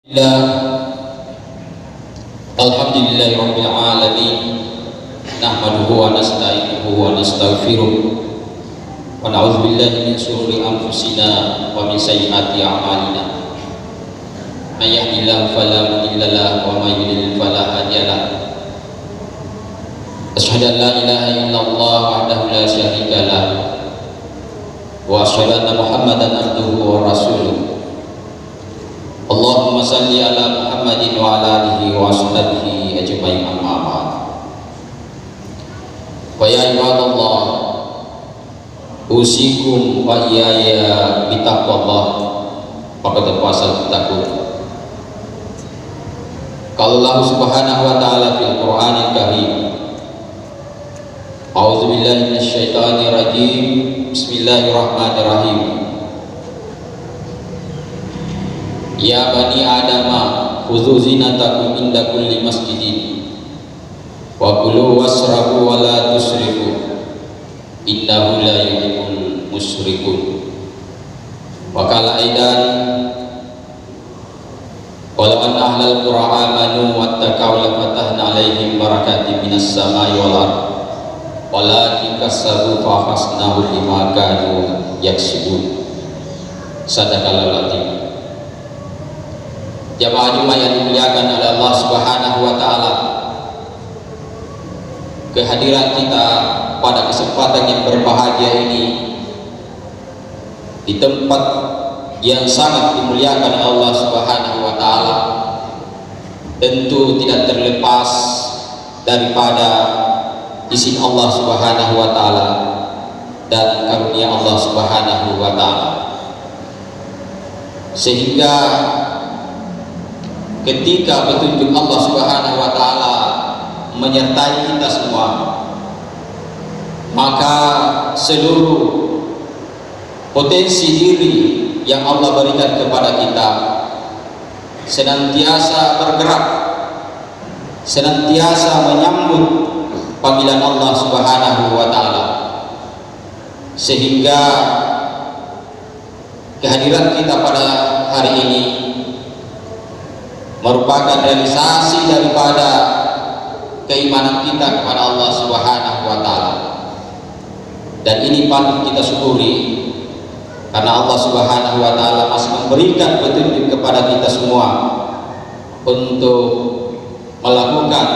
Alhamdulillahirabbil alamin nahmaduhu wa nasta'inuhu wa nastaghfiruh wa na'udzu billahi min shururi anfusina wa min sayyiati a'malina may yahdihillahu fala mudilla lahu wa may yudlil fala hadiya lahu asyhadu an la ilaha illallah wahdahu la syarika lahu wa asyhadu anna muhammadan abduhu wa rasuluh. Allahumma salli ala Muhammadin wa ala alihi wa ashabihi ajma'in, amma ba'd. Wa ya ibadallah, usikum wa iyaya bitaqwallah, faqad fasal taqwa. Qala Allah subhanahu wa ta'ala fil Qur'anil Karim, a'udzu billahi minasy syaithanir rajim, bismillahirrahmanirrahim. Ya bani adama khudhu zinatakum inda kulli masjidin wa kulu wasrabu wa la tusrifu innahu la yuhibbul musyrikun. Wa qala aidan walau anna ahlal qura amanu wattaqaw la fatahna alaihim barakatin minas samai wal ardh walakin kassabu fa akhasnahum bima kanu yaksibun. Sadaqallahul azim. Jamaah Jumat yang dimuliakan oleh Allah Subhanahu wa taala, kehadiran kita pada kesempatan yang berbahagia ini di tempat yang sangat dimuliakan oleh Allah Subhanahu wa taala tentu tidak terlepas daripada izin Allah Subhanahu wa taala dan karunia Allah Subhanahu wa taala, sehingga ketika petunjuk Allah Subhanahu wa taala menyertai kita semua, maka seluruh potensi diri yang Allah berikan kepada kita senantiasa bergerak, senantiasa menyambut panggilan Allah Subhanahu wa taala, sehingga kehadiran kita pada hari ini merupakan realisasi daripada keimanan kita kepada Allah Subhanahu wa taala. Dan ini patut kita syukuri karena Allah Subhanahu wa taala masih memberikan petunjuk kepada kita semua untuk melakukan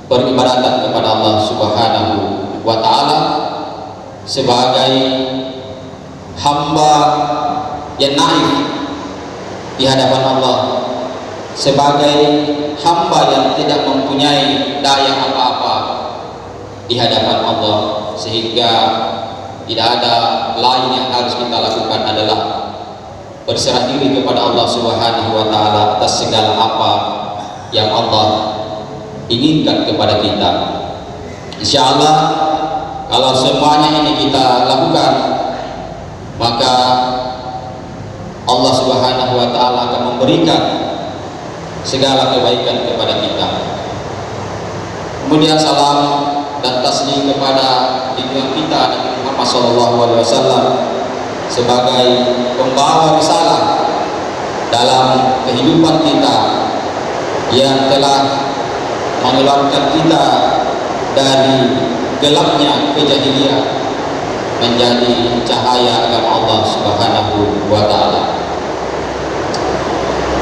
peribadatan kepada Allah Subhanahu wa taala sebagai hamba yang naif di hadapan Allah, sebagai hamba yang tidak mempunyai daya apa-apa di hadapan Allah, sehingga tidak ada lain yang harus kita lakukan adalah berserah diri kepada Allah Subhanahu wa taala atas segala apa yang Allah inginkan kepada kita. Insyaallah kalau semuanya ini kita lakukan, maka Allah Subhanahu wa taala akan memberikan segala kebaikan kepada kita. Kemudian salam dan taslim kepada junjungan kita Nabi Muhammad SAW sebagai pembawa risalah dalam kehidupan kita, yang telah mengeluarkan kita dari gelapnya kejahiliyah menjadi cahaya agama Allah Subhanahu wa taala.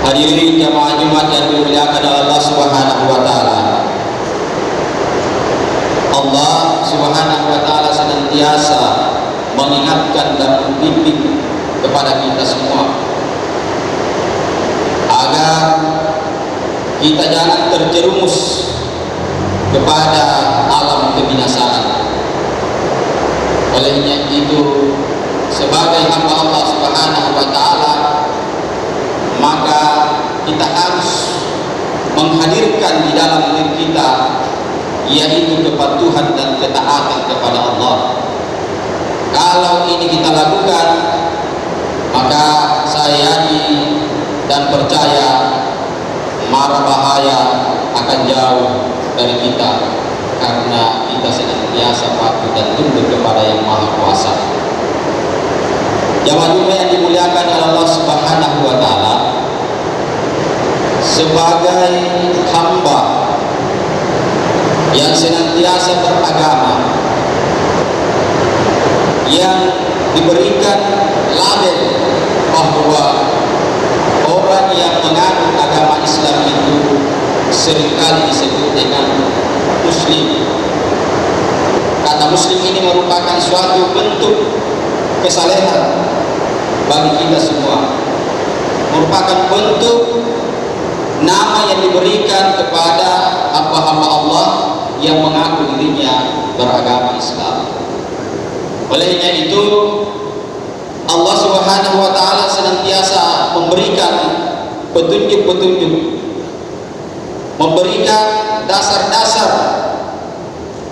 Hadirin jamaah Jumat yang dimuliakan oleh Allah Subhanahu wa taala, Allah Subhanahu wa taala senantiasa mengingatkan dan membimbing kepada kita semua agar kita jangan terjerumus kepada alam kebinasaan. Olehnya itu, sebagai hamba Allah Subhanahu wa taala, maka kita harus menghadirkan di dalam diri kita yaitu kepatuhan dan ketaatan kepada Allah. Kalau ini kita lakukan, maka saya yakin dan percaya mara bahaya akan jauh dari kita, karena kita senantiasa patuh dan tunduk kepada Yang Maha Kuasa. Jamaah Jumat yang dimuliakan oleh Allah Subhanahu wa taala, sebagai hamba yang senantiasa beragama, yang diberikan label bahwa orang yang menganut agama Islam itu seringkali disebut dengan muslim. Kata muslim ini merupakan suatu bentuk kesalehan bagi kita semua, merupakan bentuk nama yang diberikan kepada hamba-hamba Allah yang mengaku dirinya beragama Islam. Olehnya itu Allah Subhanahu wa taala senantiasa memberikan petunjuk-petunjuk, memberikan dasar-dasar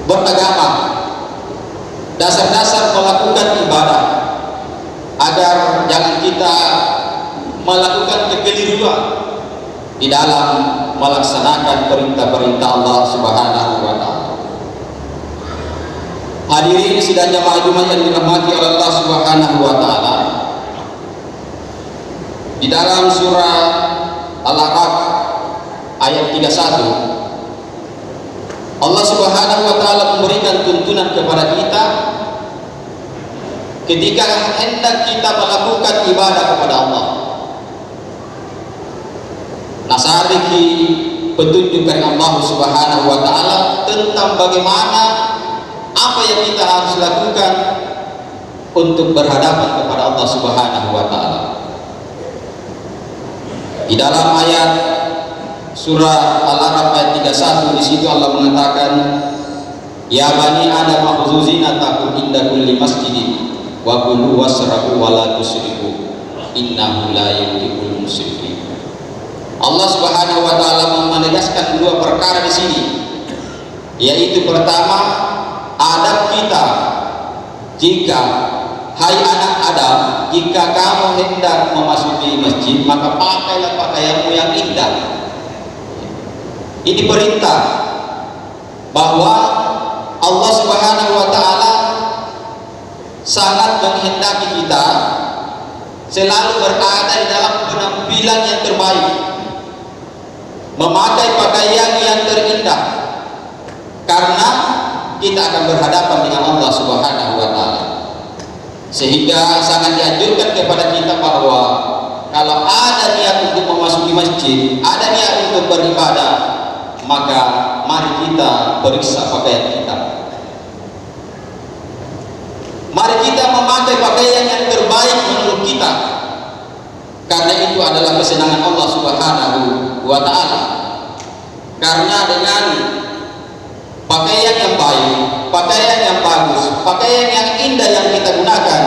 beragama, dasar-dasar melakukan ibadah, agar jangan kita melakukan kekeliruan di dalam melaksanakan perintah-perintah Allah Subhanahu wa taala. Hadirin sidang jamaah Jumat yang dirahmati oleh Allah Subhanahu wa taala, di dalam surah Al-A'raf ayat 31 Allah Subhanahu wa taala memberikan tuntunan kepada kita ketika hendak kita melakukan ibadah kepada Allah. Nasariki petunjuk dari Allah Subhanahu wa taala tentang bagaimana apa yang kita harus lakukan untuk berhadapan kepada Allah Subhanahu wa taala. Di dalam ayat surah Al-A'raf ayat 31 di situ Allah mengatakan, ya bani adam khudzu zinatakum inda kulli masjidin wa kulu wasrabu wa la tusrifu innahu la yuhibbul musrifin. Allah Subhanahu wa taala menegaskan dua perkara di sini, yaitu pertama, adab kita jika hai anak Adam, jika kamu hendak memasuki masjid maka pakailah pakaianmu yang indah. Ini perintah bahwa Allah Subhanahu wa taala sangat menghendaki kita selalu berada di dalam penampilan yang terbaik, memakai pakaian yang terindah, karena kita akan berhadapan dengan Allah Subhanahu wa taala. Sehingga sangat dianjurkan kepada kita bahwa kalau ada niat untuk memasuki masjid, ada niat untuk beribadah, maka mari kita periksa pakaian kita. Mari kita memakai pakaian yang terbaik menurut kita, karena itu adalah kesenangan Allah Subhanahu wa taala. Karena dengan pakaian yang baik, pakaian yang bagus, pakaian yang indah yang kita gunakan,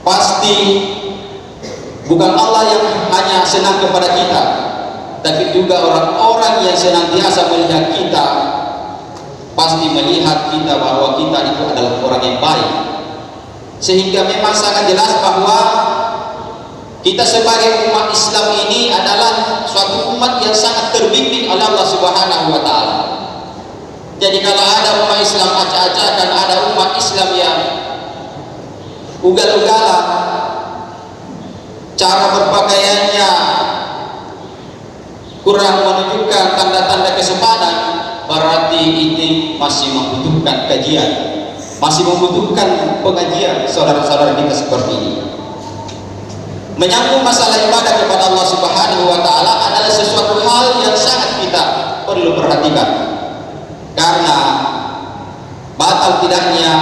pasti bukan Allah yang hanya senang kepada kita, tapi juga orang-orang yang senantiasa melihat kita pasti melihat kita bahwa kita itu adalah orang yang baik. Sehingga memang sangat jelas bahwa kita sebagai umat Islam ini adalah suatu umat yang sangat terbimbing oleh Allah Subhanahu wa taala. Jadi kalau ada umat Islam acak-acakan, ada umat Islam yang ugal-ugalan, cara berpakaiannya kurang menunjukkan tanda-tanda kesepadan, berarti ini masih membutuhkan kajian, masih membutuhkan pengajian saudara-saudara kita seperti ini. Menyambung masalah ibadah kepada Allah Subhanahu wa taala adalah sesuatu hal yang sangat kita perlu perhatikan. Karena batal tidaknya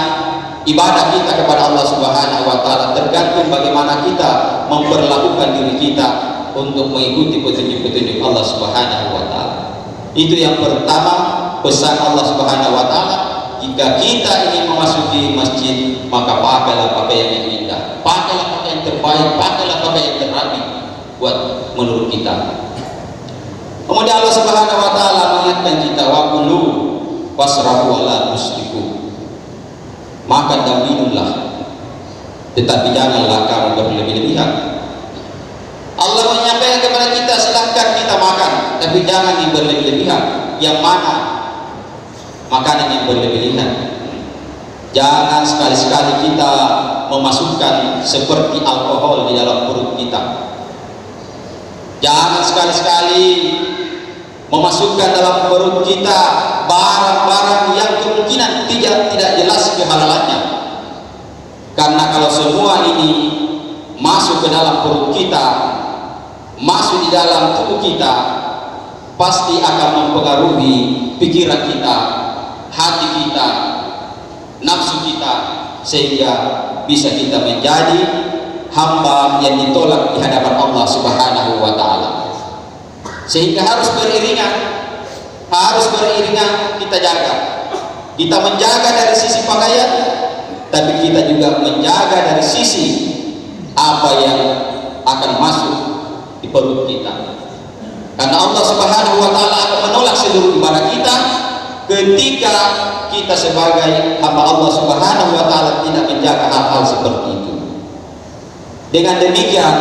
ibadah kita kepada Allah Subhanahu wa taala tergantung bagaimana kita memperlakukan diri kita untuk mengikuti petunjuk-petunjuk Allah Subhanahu wa taala. Itu yang pertama, pesan Allah Subhanahu wa taala, jika kita ingin memasuki masjid maka pakailah pakaian yang indah, pakailah pakaian terbaik, pakailah pakaian terapi buat menurut kita. Kemudian Allah Subhanahu wa taala mengingatkan kita, wa kulu wasrabu wa la tusrifu, makan dan minumlah tetapi janganlah kamu berlebih-lebihan. Allah menyampaikan kepada kita, silahkan kita makan tapi jangan berlebih-lebihan. Yang mana makanan yang berlebih-lebihan? Jangan sekali-sekali kita memasukkan seperti alkohol di dalam perut kita. Jangan sekali-sekali memasukkan dalam perut kita barang-barang yang kemungkinan tidak jelas kehalalannya. Karena kalau semua ini masuk ke dalam perut kita, masuk di dalam tubuh kita, pasti akan mempengaruhi pikiran kita, hati kita, nafsu kita, sehingga bisa kita menjadi hamba yang ditolak di hadapan Allah Subhanahu wa Ta'ala. Sehingga harus beriringan kita jaga. Kita menjaga dari sisi pakaian, tapi kita juga menjaga dari sisi apa yang akan masuk di perut kita. Karena Allah Subhanahu wa Ta'ala akan menolak seluruh ibadah kita ketika kita sebagai hamba Allah Subhanahu wa Ta'ala tidak menjaga hal-hal seperti itu. Dengan demikian,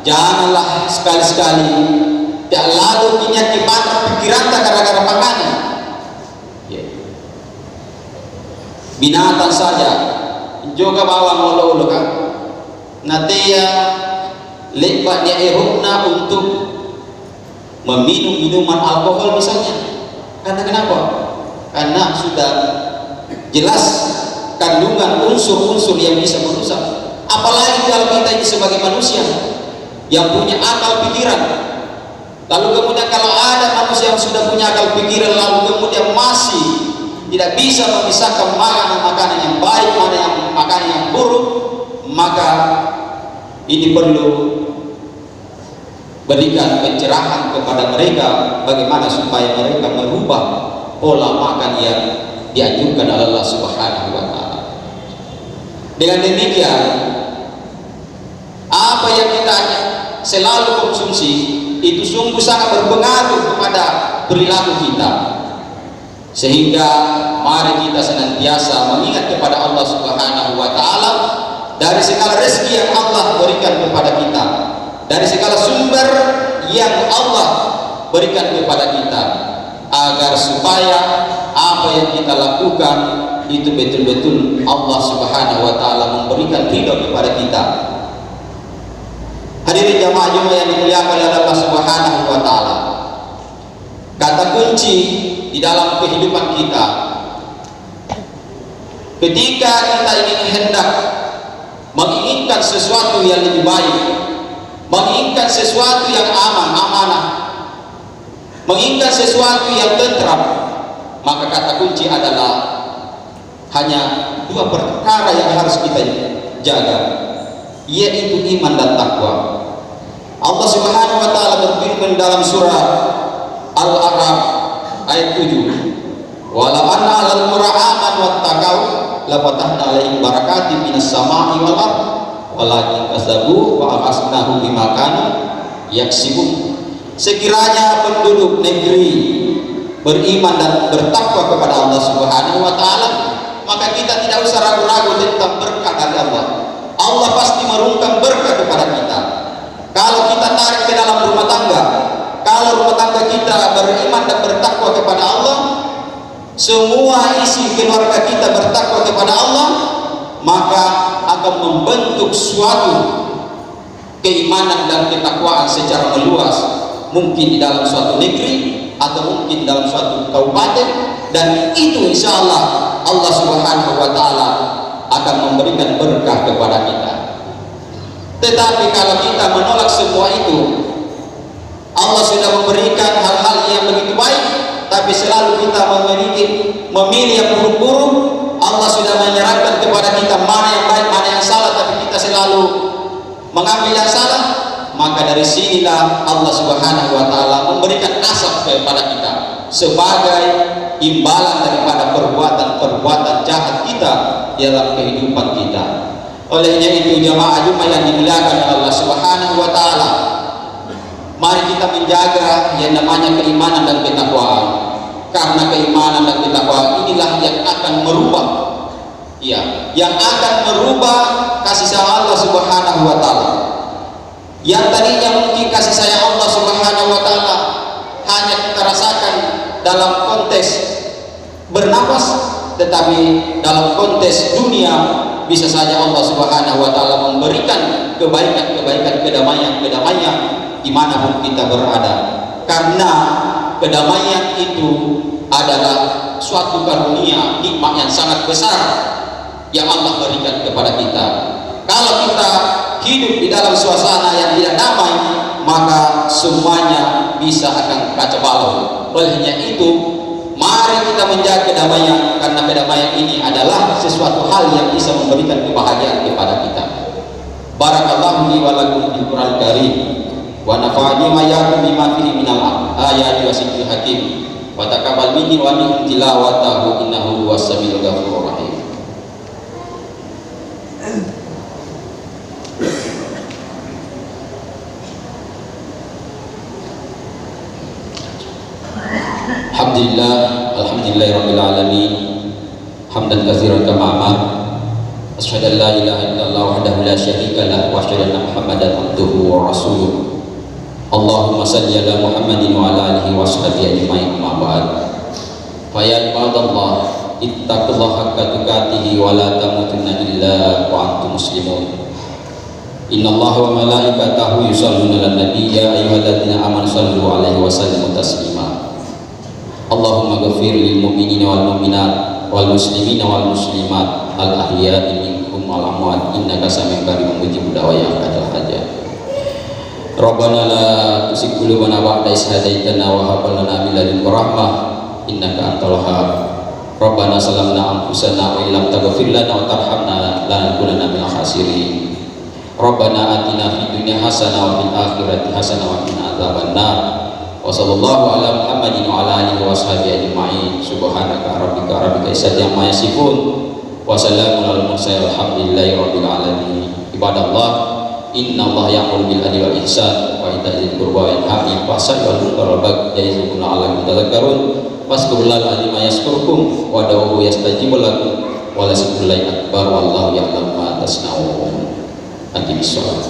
janganlah sekali-sekali lalu minyak gimana pikiran tak gara-gara makanan. Binatang saja juga bawa molo-molo kan. Natia lebatnya erupna untuk meminum minuman alkohol misalnya. Karena kenapa? Karena sudah jelas kandungan unsur-unsur yang bisa merusak. Apalagi kalau kita ini sebagai manusia yang punya akal pikiran. Lalu kemudian kalau ada manusia yang sudah punya akal pikiran lalu kemudian masih tidak bisa memisahkan mana makanan yang baik, mana yang makanan yang buruk, maka ini perlu berikan pencerahan kepada mereka bagaimana supaya mereka merubah pola makan yang dianjurkan oleh Allah Subhanahu wa Ta'ala. Dengan demikian, apa yang kita selalu konsumsi itu sungguh sangat berpengaruh kepada perilaku kita, sehingga mari kita senantiasa mengingat kepada Allah Subhanahu wa Ta'ala dari segala rezeki yang Allah berikan kepada kita, dari segala sumber yang Allah berikan kepada kita, agar supaya apa yang kita lakukan itu betul-betul Allah Subhanahu wa Ta'ala memberikan ridho kepada kita. Hadirin jamaah yang dimuliakan oleh Allah Subhanahu wa Ta'ala, kata kunci di dalam kehidupan kita ketika kita ingin hendak menginginkan sesuatu yang lebih baik, menginginkan sesuatu yang amanah, menginginkan sesuatu yang tentram, maka kata kunci adalah hanya dua perkara yang harus kita jaga, yaitu iman dan takwa. Allah Subhanahu wa Ta'ala berfirman dalam surah Al-A'raf ayat 7, walau anna 'alal qura amanu wattaqau la fatahna 'alaihim barakatin minas sama'i wal ardh walakin kazzabu wa akhadnahum bima kanu yaksibun. Sekiranya penduduk negeri beriman dan bertakwa kepada Allah Subhanahu wa Ta'ala, maka kita tidak usah ragu-ragu tentang berkah dari Allah. Allah pasti merungkang berkah kepada kita. Kalau kita tarik ke dalam rumah tangga, kalau rumah tangga kita beriman dan bertakwa kepada Allah, semua isi keluarga kita bertakwa kepada Allah, maka akan membentuk suatu keimanan dan ketakwaan secara meluas, mungkin di dalam suatu negeri atau mungkin dalam suatu kabupaten, dan itu insya Allah Allah Subhanahu wa Ta'ala akan memberikan berkah kepada kita. Tetapi kalau kita menolak semua itu, Allah sudah memberikan hal-hal yang begitu baik, tapi selalu kita memilih yang buruk-buruk. Allah sudah menyerahkan kepada kita mana yang baik, mana yang salah, tapi kita selalu mengambil yang salah. Maka dari sinilah Allah Subhanahu wa Ta'ala memberikan azab kepada kita sebagai imbalan daripada perbuatan jahat kita dalam kehidupan kita. Olehnya itu jamaah Jumat yang dimuliakan oleh Allah Subhanahu wa Ta'ala, mari kita menjaga yang namanya keimanan dan ketakwaan, karena keimanan dan ketakwaan inilah yang akan merubah, yang akan merubah kasih sayang Allah Subhanahu wa Ta'ala. Yang tadinya mungkin kasih sayang Allah Subhanahu wa Ta'ala hanya kita rasakan dalam konteks bernapas, tetapi dalam konteks dunia bisa saja Allah Subhanahu wa Ta'ala memberikan kebaikan-kebaikan, kedamaian-kedamaian dimanapun kita berada, karena kedamaian itu adalah suatu karunia, nikmat yang sangat besar yang Allah berikan kepada kita. Kalau kita hidup di dalam suasana yang tidak damai, maka semuanya bisa akan kacau balau. Oleh hanya itu, mari kita menjaga kedamaian, karena kedamaian ini adalah sesuatu hal yang bisa memberikan kebahagiaan kepada kita. Barakallahu li wa lakum bil Qur'anil Karim wa nafa'ani wa iyyakum bima fihi minal ayati wa zikril hakim wa taqabbal minni wa minkum tilawatahu innahu huwas samiul ghafurur rahim. Alhamdulillahirabbil alamin hamdan katsiran kama amar asyhadu an la ilaha illallah wahdahu la syarika lah wa asyhadu anna muhammadan abduhu wa rasuluh. Allahumma shalli ala Muhammadin wa ala alihi wa sahbihi ajma'in amma ba'd. Fa ya ibadallah ittaqullaha haqqa tuqatih wa la tamutunna illa wa antum muslimun. Innallaha wa malaikatahu yusholluna 'alan nabiy ya ayyuhalladzina amanu shallu 'alaihi wa sallimu taslima. Allahumma ghafir lil mu'minina wal mu'minat wal muslimina wal muslimat al ahya'i minhum wal amwat innaka sami'un qaribun mujibud da'wat ya hajat. Rabbana la tuzigh qulubana ba'da idh hadaytana wa hab lana min ladunka rahmah innaka antal wahhab. Rabbana zalamna anfusana wa illam taghfir lana wa tarhamna lanakunanna minal khasirin. Rabbana atina fid dunya hasanah wa fil akhirati hasanah wa qina adzabannar. Wa sallallahu ala Muhammadin wa ala alihi wa sahbihi ajma'in. Subhanaka rabbika rabbil izzati amma yasifun wa salamun alal mursalin walhamdulillahi rabbil alamin. Ibadallah, inna Allah ya'muru bil adli wal ihsan wa ita'i dzil qurba wa yanha 'anil fahsya'i wal munkari wal baghi ya'izukum la'allakum tadhakkarun. Fazkurullaha al-'azima yazkurkum wa da'uhu yastajib lakum wa la zikrullahi akbar wallahu ya'lamu ma tasna'un. Aqimish shalah.